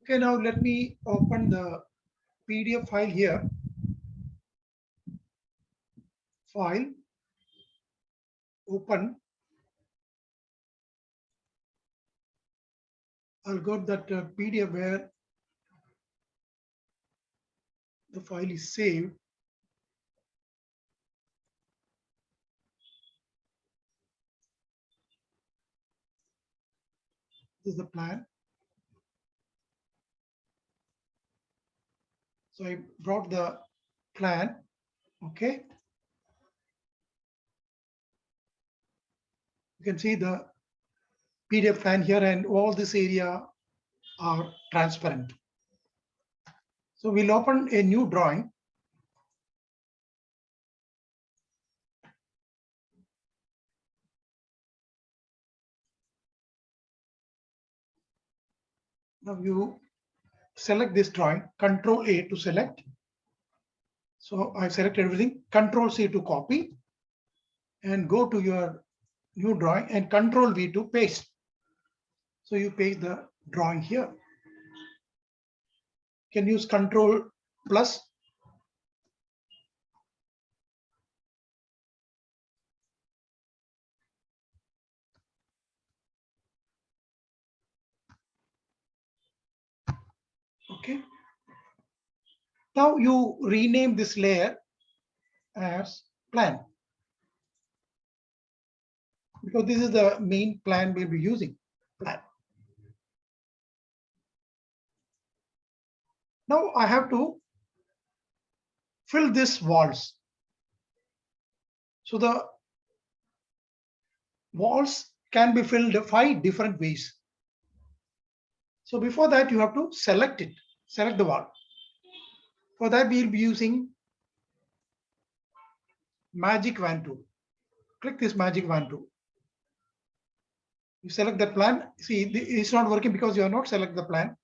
Okay, now let me open the PDF file here. File, open. I'll go to that PDF where the file is saved. This is the plan. So I brought the plan. Okay. You can see the PDF plan here, and all this area are transparent. So we'll open a new drawing. Now you select this drawing, Control A to select. So I've selected everything, Control C to copy, and go to your new drawing and Control V to paste. So you paste the drawing here. You can use Control plus. Okay. Now you rename this layer as plan, because this is the main plan we'll be using, plan. Now I have to fill these walls. So the walls can be filled 5 different ways. So before that, you have to select it, select the wall. For that, we'll be using Magic Wand tool. Click this Magic Wand tool. You select that plan. See, it's not working because you have not selected the plan.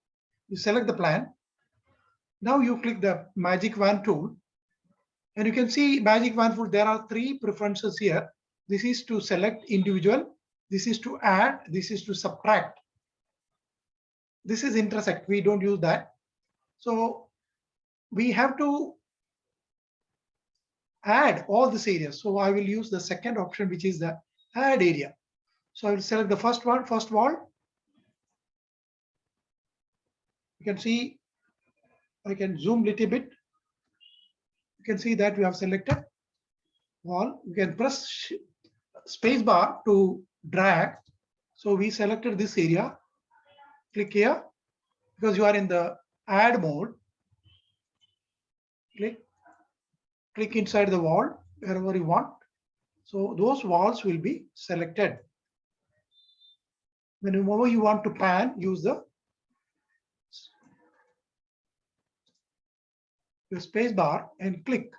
You select the plan. Now you click the Magic Wand tool, and you can see Magic Wand tool. There are 3 preferences here. This is to select individual. This is to add. This is to subtract. This is intersect. We don't use that. So we have to add all these areas. So I will use the second option, which is the add area. So I will select the first one, first wall. You can see, I can zoom a little bit. You can see that we have selected wall. You can press space bar to drag. So we selected this area. Click here because you are in the add mode. Click inside the wall wherever you want. So those walls will be selected. Whenever you want to pan, use the space bar and click.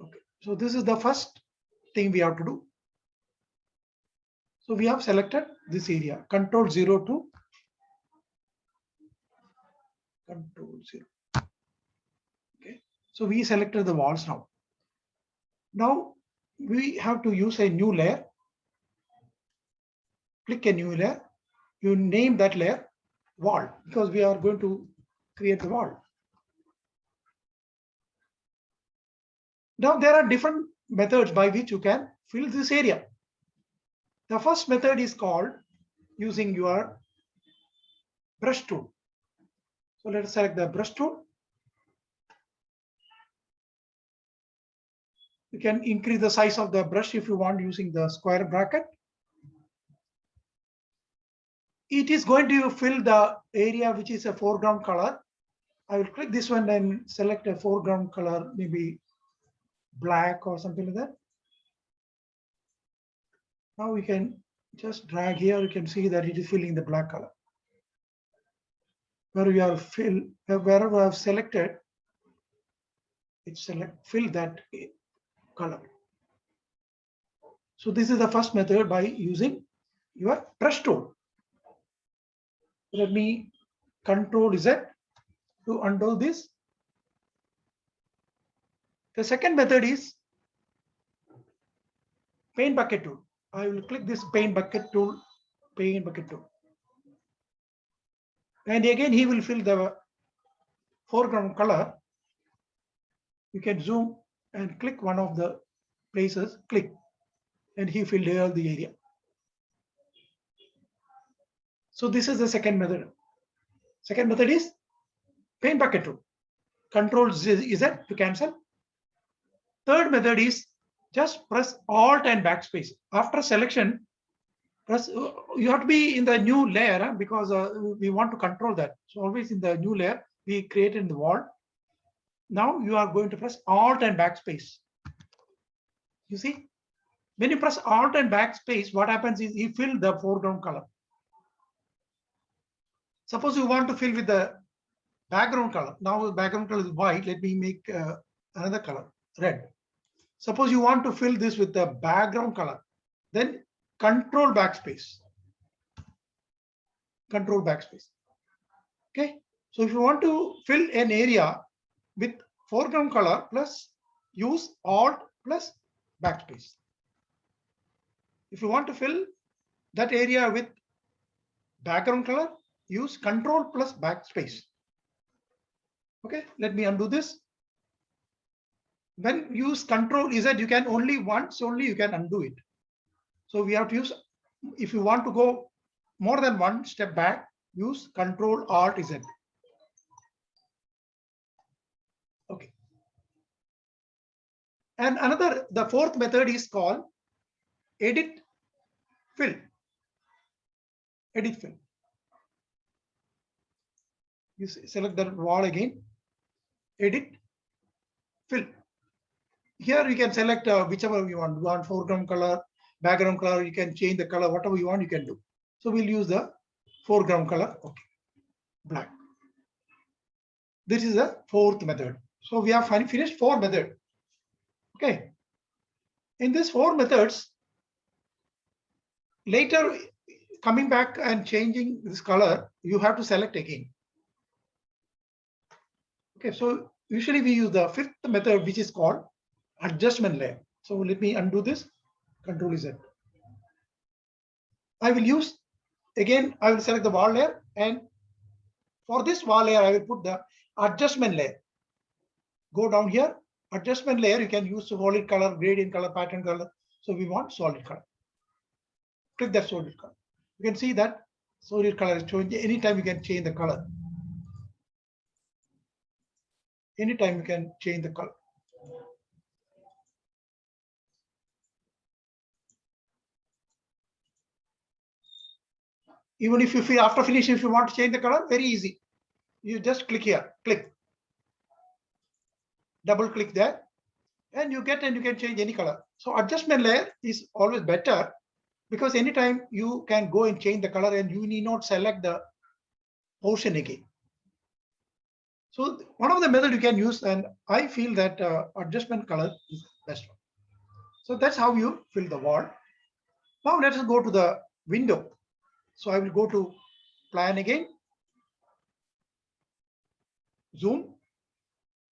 Okay, so this is the first thing we have to do. So we have selected this area, Control 0 to Control 0. Okay, so we selected the walls now. Now we have to use a new layer. Click a new layer. You name that layer wall because we are going to create the wall. Now there are different methods by which you can fill this area. The first method is called using your brush tool. So let's select the brush tool. You can increase the size of the brush if you want using the square bracket. It is going to fill the area which is a foreground color. I will click this one and select a foreground color, maybe black or something like that. Now we can just drag here. You can see that it is filling the black color. Where we are wherever I have selected, it fill that color. So this is the first method by using your brush tool. Let me Control Z to undo this. The second method is paint bucket tool. I will click this paint bucket tool, and again he will fill the foreground color. You can zoom and click one of the places, click, and he filled all the area. So this is the second method. Second method is paint bucket tool. Control Z to cancel. Third method is just press Alt and backspace. After selection, press. You have to be in the new layer because we want to control that. So always in the new layer we create in the wall. Now you are going to press Alt and backspace. You see, when you press Alt and backspace, what happens is you fill the foreground color. Suppose you want to fill with the background color. Now the background color is white. Let me make another color, red. Suppose you want to fill this with the background color, then control backspace. Control backspace. Okay. So if you want to fill an area with foreground color, plus use Alt plus backspace. If you want to fill that area with background color, use Control plus backspace. Okay, let me undo this. When you use Control Z, you can only once only you can undo it. So we have to use, if you want to go more than one step back, use Control Alt Z. Okay. And another, the fourth method is called Edit Fill. Edit Fill. You select the wall again, Edit Fill. Here you can select whichever you want. You want foreground color, background color, you can change the color, whatever you want, you can do. So we'll use the foreground color, okay, black. This is the fourth method. So we have finished four methods. Okay. In these four methods, later coming back and changing this color, you have to select again. Okay, so usually we use the fifth method, which is called adjustment layer. So let me undo this, Control Z. I will use, again, I will select the wall layer, and for this wall layer, I will put the adjustment layer. Go down here, adjustment layer, you can use solid color, gradient color, pattern color. So we want solid color. Click that solid color. You can see that solid color is changing. Anytime you can change the color. Anytime you can change the color. Even if you feel after finishing, if you want to change the color, very easy. You just click here, click. Double click there, and you get, and you can change any color. So adjustment layer is always better because anytime you can go and change the color and you need not select the portion again. So one of the methods you can use, and I feel that adjustment color is the best one. So that's how you fill the wall. Now let us go to the window. So I will go to plan again, zoom,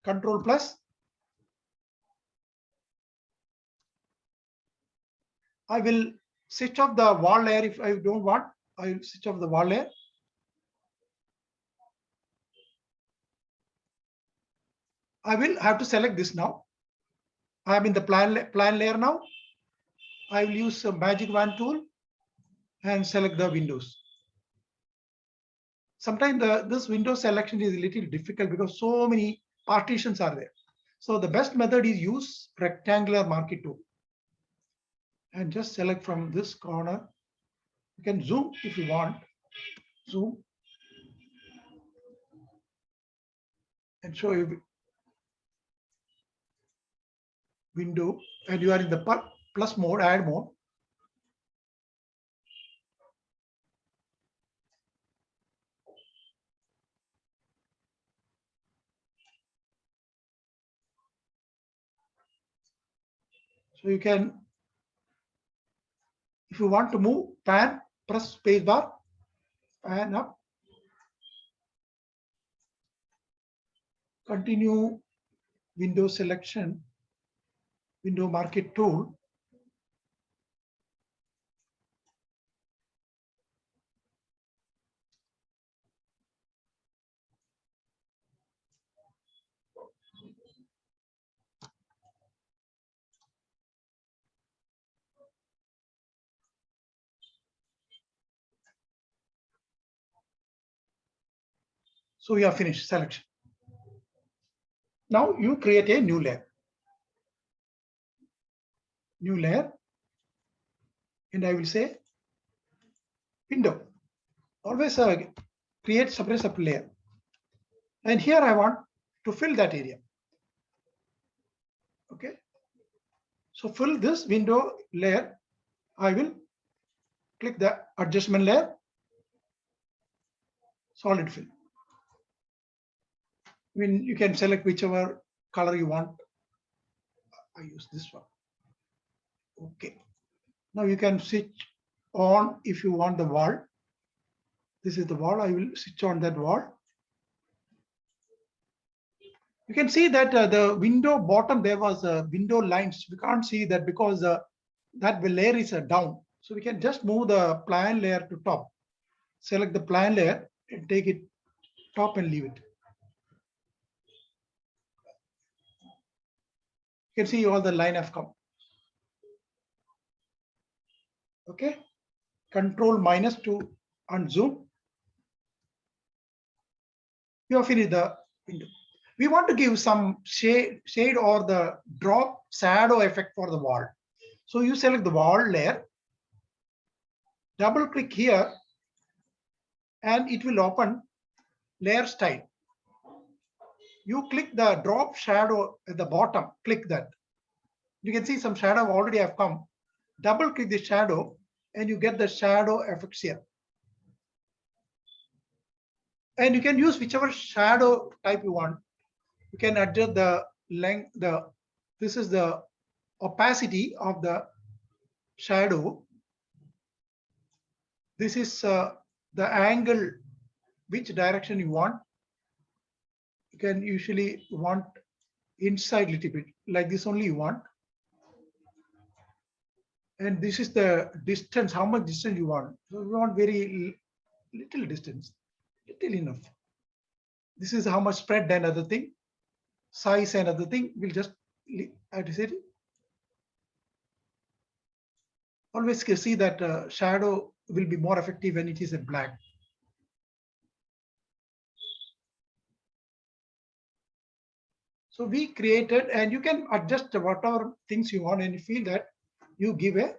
Control plus. I will switch off the wall layer if I don't want. I will switch off the wall layer. I will have to select this now. I am in the plan layer now. I will use a magic wand tool and select the windows. Sometimes this window selection is a little difficult because so many partitions are there. So the best method is use rectangular marquee tool and just select from this corner. You can zoom if you want, zoom and show you window, and you are in the plus mode, add mode. So you can, if you want to move, pan, press space bar, pan up, continue window selection, window marquee tool. So you have finished selection. Now you create a new layer. New layer. And I will say window. Always create separate layer. And here I want to fill that area. Okay. So fill this window layer. I will click the adjustment layer. Solid fill. When you can select whichever color you want. I use this one. Okay. Now you can switch on if you want the wall. This is the wall. I will switch on that wall. You can see that the window bottom, there was window lines. We can't see that because that layer is down. So we can just move the plan layer to top. Select the plan layer and take it top and leave it. You can see all the line have come. Okay. Control minus to unzoom. You have finished the window. We want to give some shade or the drop shadow effect for the wall. So you select the wall layer, double click here, and it will open layer style. You click the drop shadow at the bottom, click that. You can see some shadow already have come. Double click the shadow and you get the shadow effects here. And you can use whichever shadow type you want. You can adjust the length, this is the opacity of the shadow. This is the angle, which direction you want. You can usually want inside little bit, like this only you want. And this is the distance, how much distance you want. So you want very little distance, little enough. This is how much spread and other thing, size and other thing. We'll just add it. Always see that shadow will be more effective when it is a black. So we created, and you can adjust whatever things you want, and you feel that you give a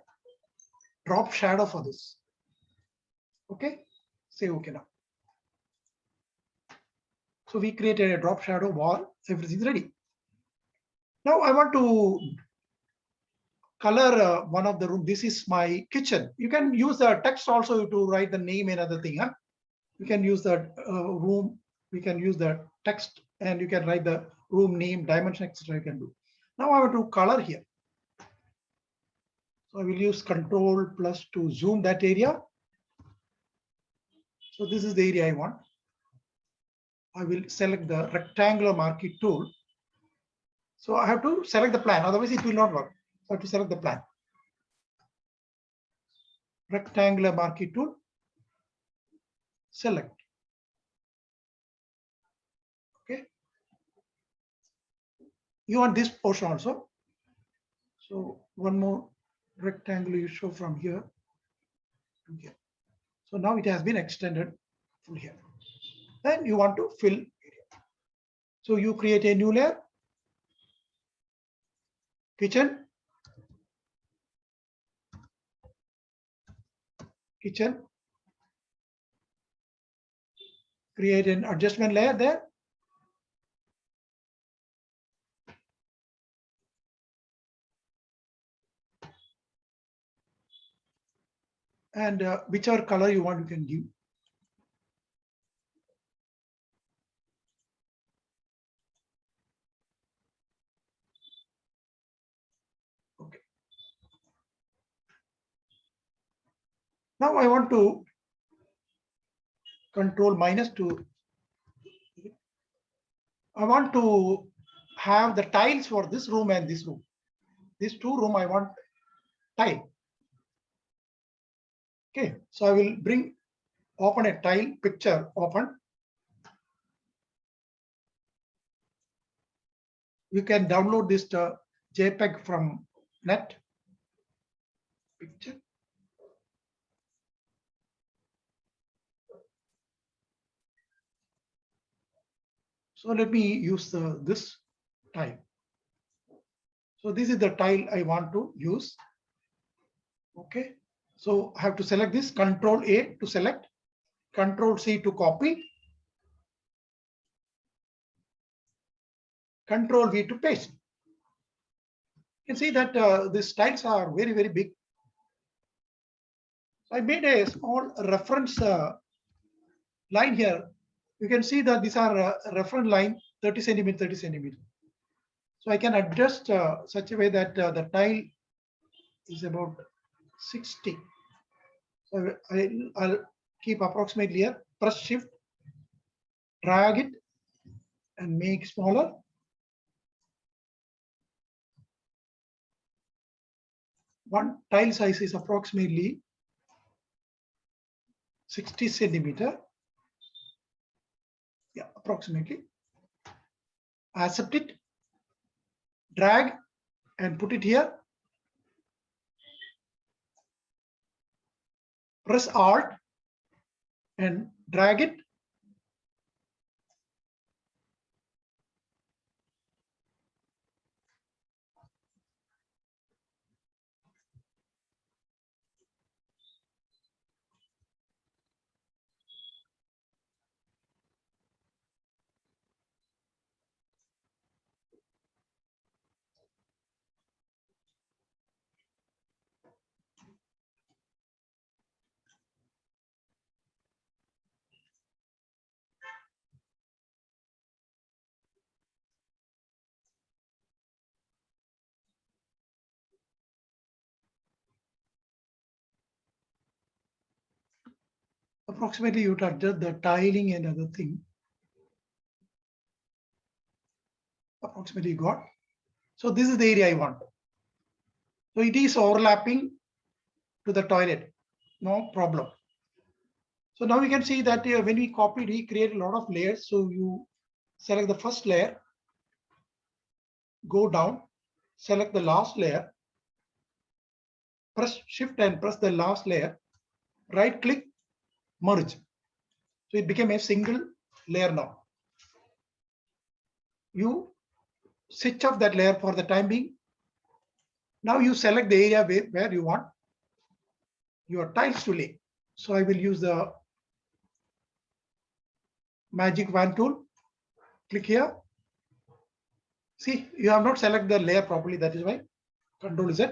drop shadow for this. Okay, say okay now. So we created a drop shadow wall, everything is ready. Now I want to color one of the room. This is my kitchen. You can use the text also to write the name and other thing. Huh? You can use the room, we can use the text, and you can write the room name, dimension, etc. You can do. Now I want to color here. So I will use Control plus to zoom that area. So this is the area I want. I will select the rectangular marquee tool. So I have to select the plan, otherwise it will not work. So I have to select the plan. Rectangular marquee tool. Select. Okay. You want this portion also. So one more rectangle you show from here to here. So now it has been extended from here. Then you want to fill area. So you create a new layer. Kitchen. Kitchen. Create an adjustment layer there. And whichever color you want, you can give. Okay. Now I want to control minus to. I want to have the tiles for this room and this room. These two room I want tile. Okay, so I will open a tile picture, open. You can download this JPEG from net. Picture. So let me use this tile. So this is the tile I want to use. Okay. So I have to select this, Control A to select, Control C to copy, Control V to paste. You can see that these tiles are very, very big. So I made a small reference line here. You can see that these are reference line 30 centimeter, 30 centimeter. So I can adjust such a way that the tile is about 60. So I'll keep approximately here, press shift, drag it and make smaller. One tile size is approximately 60 centimeter. Yeah, approximately. Accept it, drag and put it here. Press Alt and drag it. Approximately you to adjust the tiling and other thing. Approximately you got. So this is the area I want. So it is overlapping to the toilet, no problem. So now we can see that when we copied, we create a lot of layers. So you select the first layer, go down, select the last layer, press shift and press the last layer, right click, merge. So it became a single layer now. You switch off that layer for the time being. Now you select the area where you want your tiles to lay. So I will use the magic wand tool. Click here. See, you have not selected the layer properly. That is why Control Z.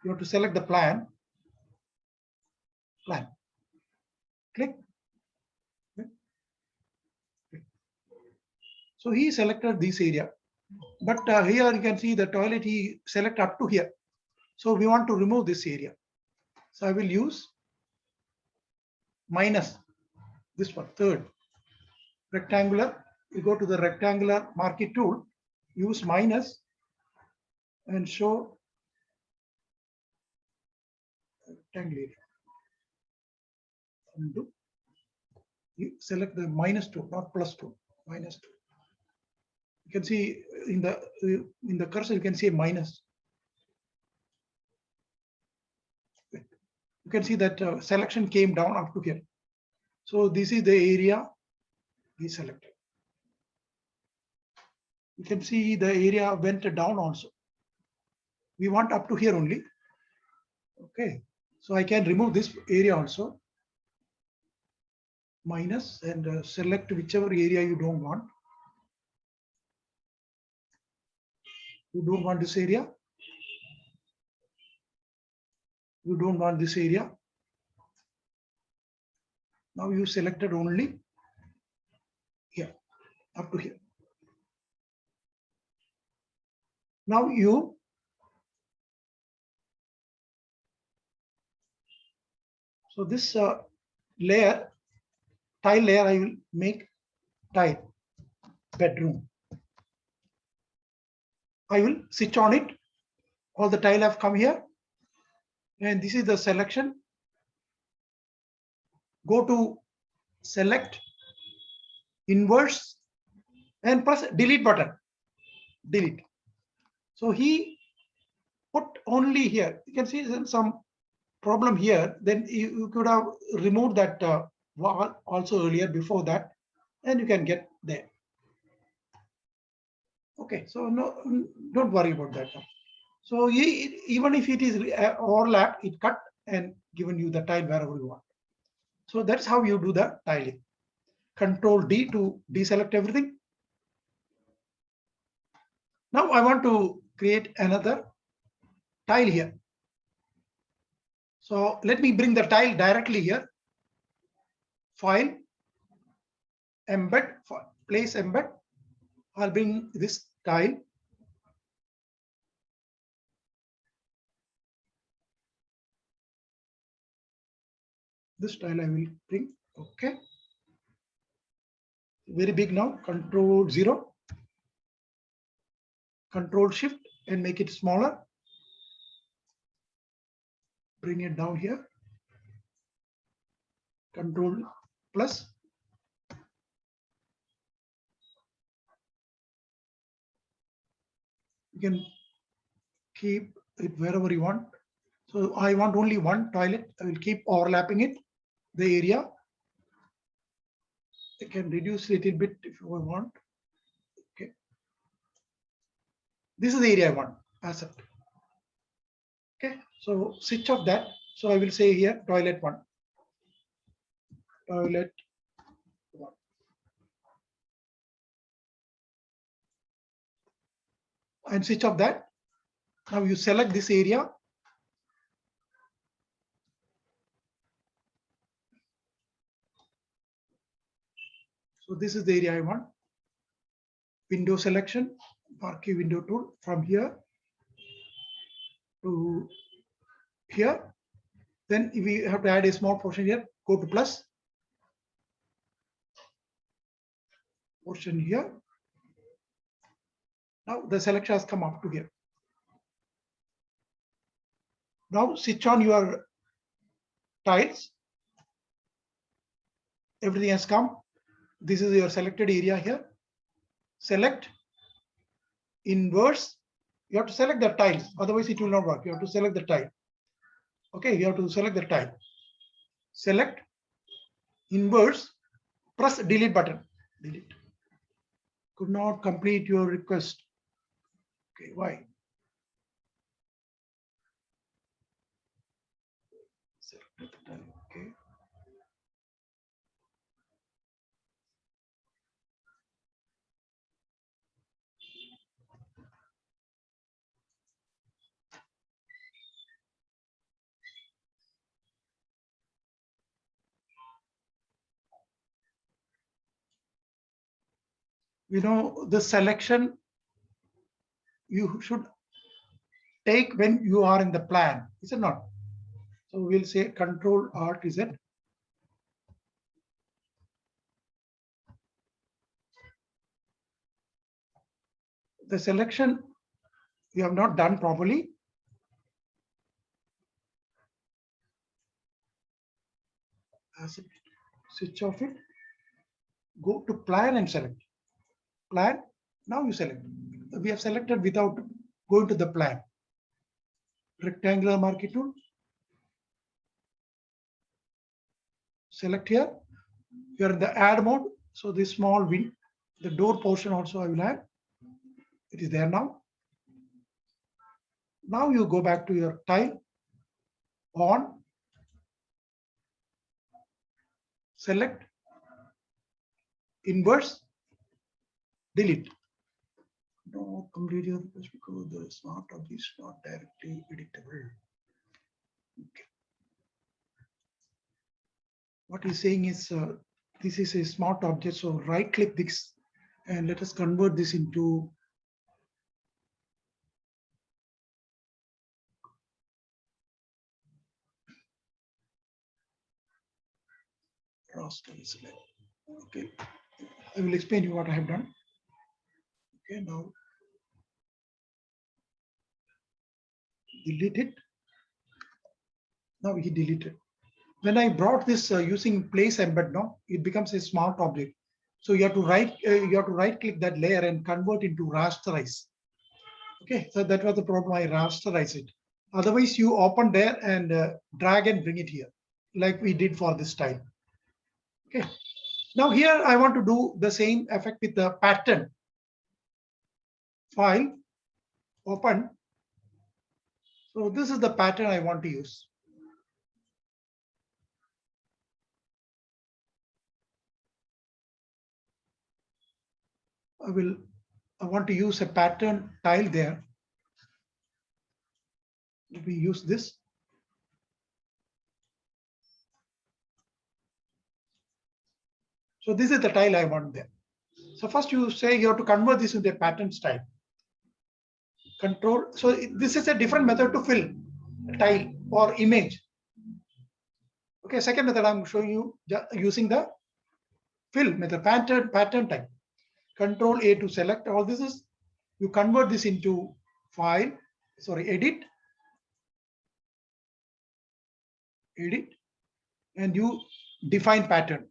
You have to select the plan. Click. So he selected this area. But here you can see the toilet he select up to here. So we want to remove this area. So I will use minus this one, third rectangular. You go to the rectangular marquee tool, use minus and show rectangle area. Undo. You select the minus tool, not plus tool, minus tool. You can see in the cursor, you can see a minus. You can see that selection came down up to here. So this is the area we selected. You can see the area went down also. We want up to here only. Okay, so I can remove this area also. Minus and select whichever area you don't want. You don't want this area. You don't want this area. Now you selected only here, up to here. Now you so this layer, tile layer, I will make tile bedroom. I will switch on it. All the tile have come here. And this is the selection. Go to select, inverse, and press delete button. Delete. So he put only here. You can see some problem here. Then you could have removed that wall also earlier before that, and you can get there. Okay, so no, don't worry about that now. So even if it is overlapped, it cut and given you the tile wherever you want. So that's how you do the tiling. Control D to deselect everything. Now I want to create another tile here. So let me bring the tile directly here. File, embed, place embed. I'll bring this tile. This tile I will bring. Okay. Very big now. Control 0. Control Shift and make it smaller. Bring it down here. Control plus. You can keep it wherever you want. So I want only one toilet. I will keep overlapping it, the area. I can reduce a little bit if you want. Okay. This is the area I want. Asset. Okay. So switch off that. So I will say here toilet 1. Toilet 1. And switch off that. Now you select this area. So this is the area I want. Window selection, marquee window tool from here to here. Then if we have to add a small portion here, go to plus. Portion here. Now the selection has come up to here. Now switch on your tiles. Everything has come. This is your selected area here. Select, inverse. You have to select the tiles, otherwise it will not work. You have to select the tile. Okay, you have to select the tile. Select, inverse, press delete button. Delete. Could not complete your request. Okay, why? Select the tile. Okay. You know, the selection you should take when you are in the plan, is it not? So we'll say Control Alt Z. The selection you have not done properly. Switch off it. Go to plan and select. Plan. Now you select. We have selected without going to the plan. Rectangular marquee tool. Select here. You are in the add mode. So this small wing, the door portion also I will add. It is there now. Now you go back to your tile. On. Select. Inverse. Delete. No, complete your request because the smart object is not directly editable. Okay. What he's saying is this is a smart object. So right click this and let us convert this into raster. Okay, I will explain you what I have done. Okay, now delete it. Now he deleted. When I brought this using place embed, now it becomes a smart object. So you have to right click that layer and convert into rasterize. Okay, so that was the problem. I rasterize it. Otherwise, you open there and drag and bring it here, like we did for this style. Okay. Now here I want to do the same effect with the pattern. File, open. So this is the pattern I want to use. I want to use a pattern tile there. Let me use this. So this is the tile I want there. So first you say you have to convert this into a pattern style. Control. So this is a different method to fill tile or image. Okay, second method I'm showing you using the fill method, pattern type. Control A to select all this is, you convert this into file, edit, and you define pattern.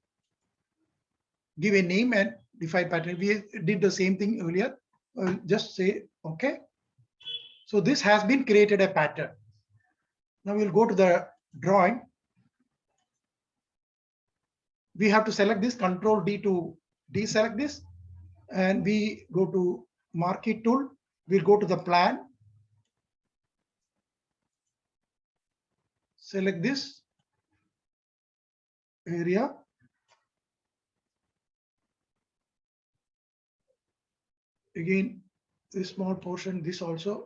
Give a name and define pattern. We did the same thing earlier. Just say okay. So this has been created a pattern. Now we'll go to the drawing. We have to select this, Control D to deselect this, and we go to marquee tool. We'll go to the plan, select this area, again this small portion, this also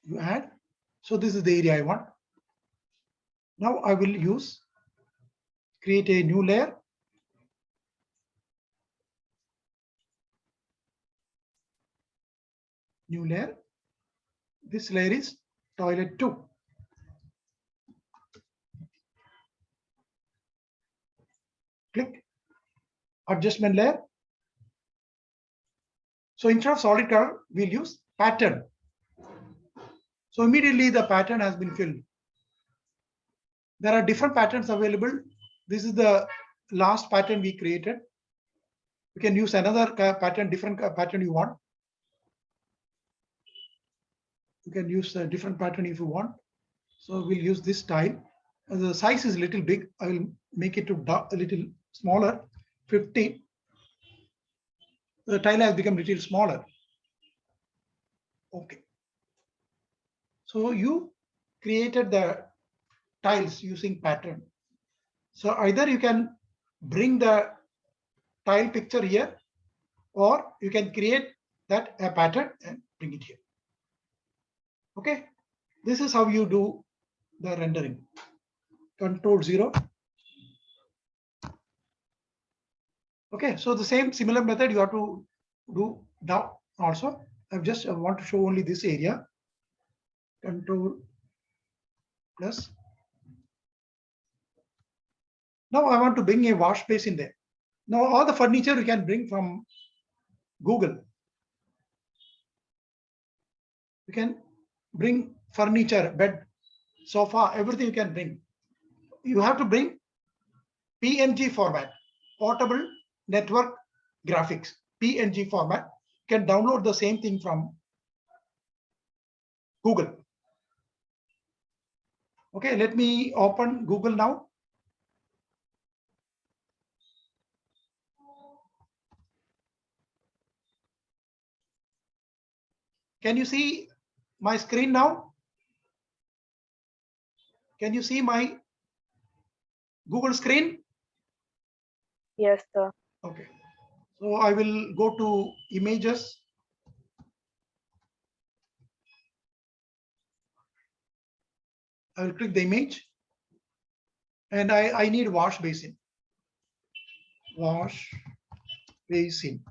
you add. So this is the area I want. Now I will use create a new layer. New layer. This layer is toilet 2. Click adjustment layer. So instead of solid color, we'll use pattern. So immediately the pattern has been filled. There are different patterns available. This is the last pattern we created. You can use another pattern, different pattern you want. You can use a different pattern if you want. So we'll use this style. The size is a little big. I will make it to a little smaller, 50. The tile has become a little smaller. Okay. So you created the tiles using pattern. So either you can bring the tile picture here, or you can create that a pattern and bring it here. Okay. This is how you do the rendering. Control 0. Okay, so the same similar method you have to do down also. I want to show only this area. Control plus. Now I want to bring a wash basin there. Now all the furniture you can bring from Google. You can bring furniture, bed, sofa, everything you can bring. You have to bring PNG format, portable network graphics, PNG format. You can download the same thing from Google. Okay, let me open Google now. Can you see my screen now? Can you see my Google screen? Yes, sir. Okay. So I will go to images. I will click the image. And I need wash basin. Wash basin.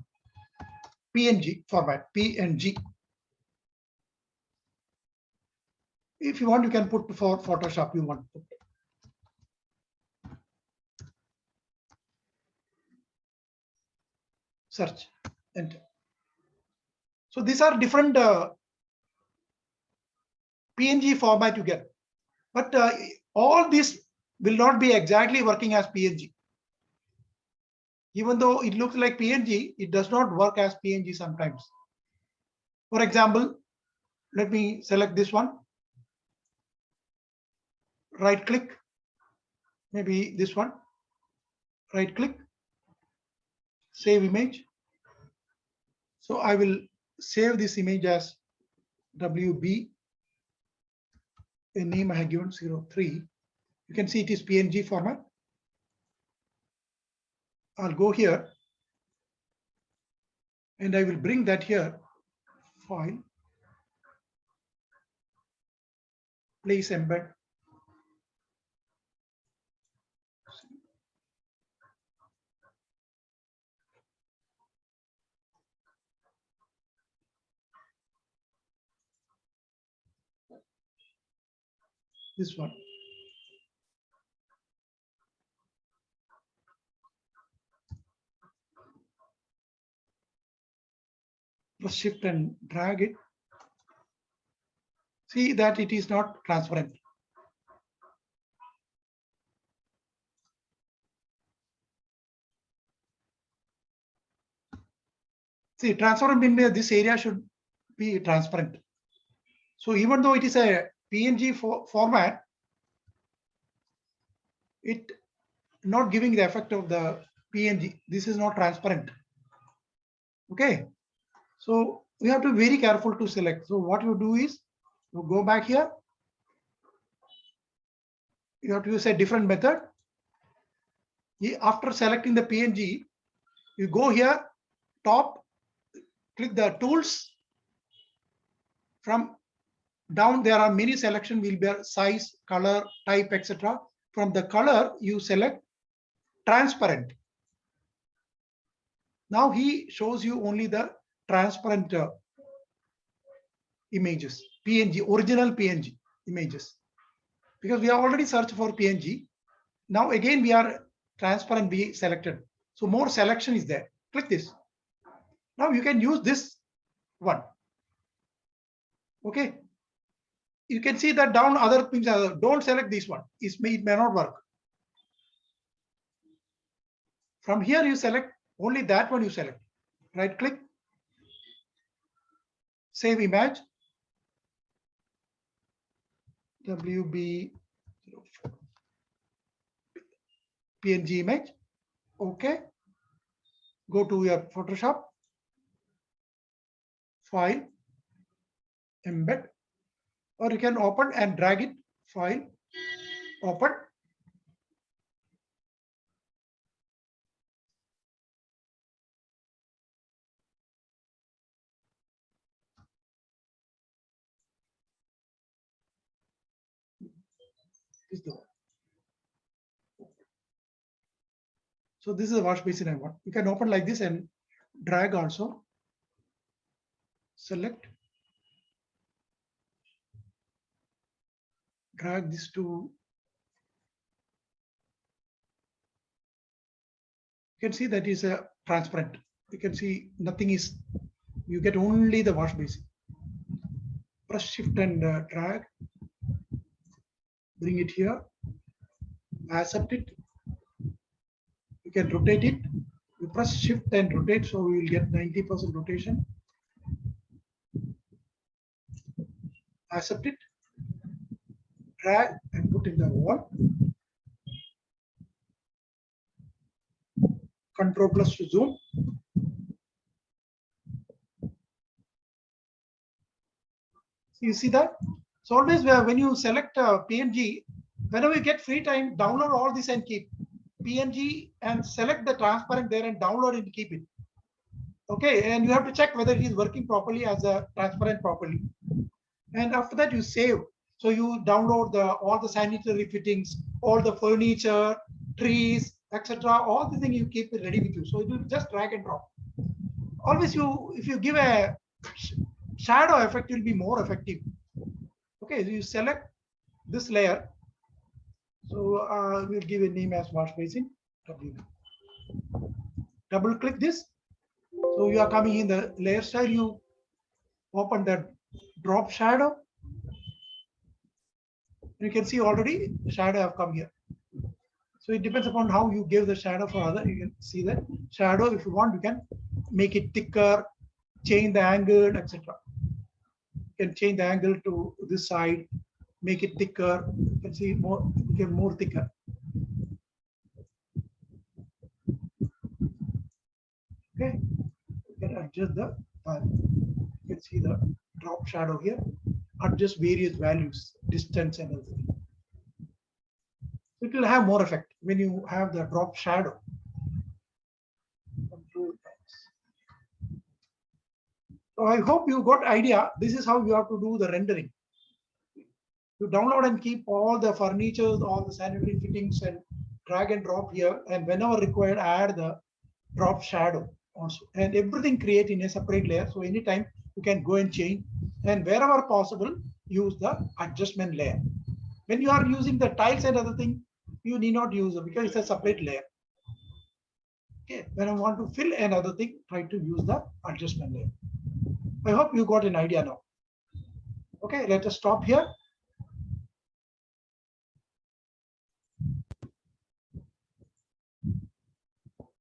PNG format, PNG. If you want, you can put for Photoshop you want to put. Search, enter. So these are different PNG format you get. But all this will not be exactly working as PNG. Even though it looks like PNG, it does not work as PNG sometimes. For example, let me select this one. Right click, maybe this one. Right click, save image. So I will save this image as WB, a name I have given 03. You can see it is PNG format. I'll go here and I will bring that here, file, place embed. This one. Press shift and drag it. See that it is not transparent. See, transparent means this area should be transparent. So even though it is a PNG format, it not giving the effect of the PNG. This is not transparent. Okay. So we have to be very careful to select. So what you do is you go back here. You have to use a different method. After selecting the PNG, you go here, top, click the tools. From down, there are many selection will be size, color, type, etc. From the color, you select transparent. Now he shows you only the transparent images, PNG, original PNG images. Because we have already searched for PNG. Now again, we are transparent, we selected. So more selection is there. Click this. Now you can use this one. Okay. You can see that down other things. Don't select this one. It may not work. From here, you select only that one you select. Right click. Save image. WB PNG image. Okay. Go to your Photoshop. File. Embed. Or you can open and drag it. File. Open. Is the one. So this is a wash basin I want. You can open like this and drag also. Select. Drag this to. You can see that is a transparent. You can see nothing is. You get only the wash basin. Press shift and drag. Bring it here. Accept it. You can rotate it. You press shift and rotate, so we will get 90% rotation. Accept it. Drag and put in the wall. Control plus to zoom. You see that? So always when you select PNG, whenever you get free time, download all this and keep PNG and select the transparent there and download it and keep it. Okay, and you have to check whether it is working properly as a transparent properly. And after that you save. So you download all the sanitary fittings, all the furniture, trees, etc. All the things you keep it ready with you. So you just drag and drop. Always if you give a shadow effect, it will be more effective. Okay, so you select this layer. So we'll give a name as wash basin. Double click this. So you are coming in the layer style. You open the drop shadow. You can see already the shadow have come here. So it depends upon how you give the shadow for other. You can see that shadow. If you want, you can make it thicker, change the angle, etc. You can change the angle to this side, make it thicker. You can see more, get more thicker. Okay, you can adjust the file. can see the drop shadow here. Adjust various values, distance and everything. It will have more effect when you have the drop shadow. Control X. So I hope you got idea. This is how you have to do the rendering. You download and keep all the furniture, all the sanitary fittings, and drag and drop here. And whenever required, add the drop shadow also. And everything create in a separate layer. So anytime you can go and change. And wherever possible, use the adjustment layer. When you are using the tiles and other thing, you need not use it because it's a separate layer. Okay, when I want to fill another thing, try to use the adjustment layer. I hope you got an idea now. Okay, let us stop here.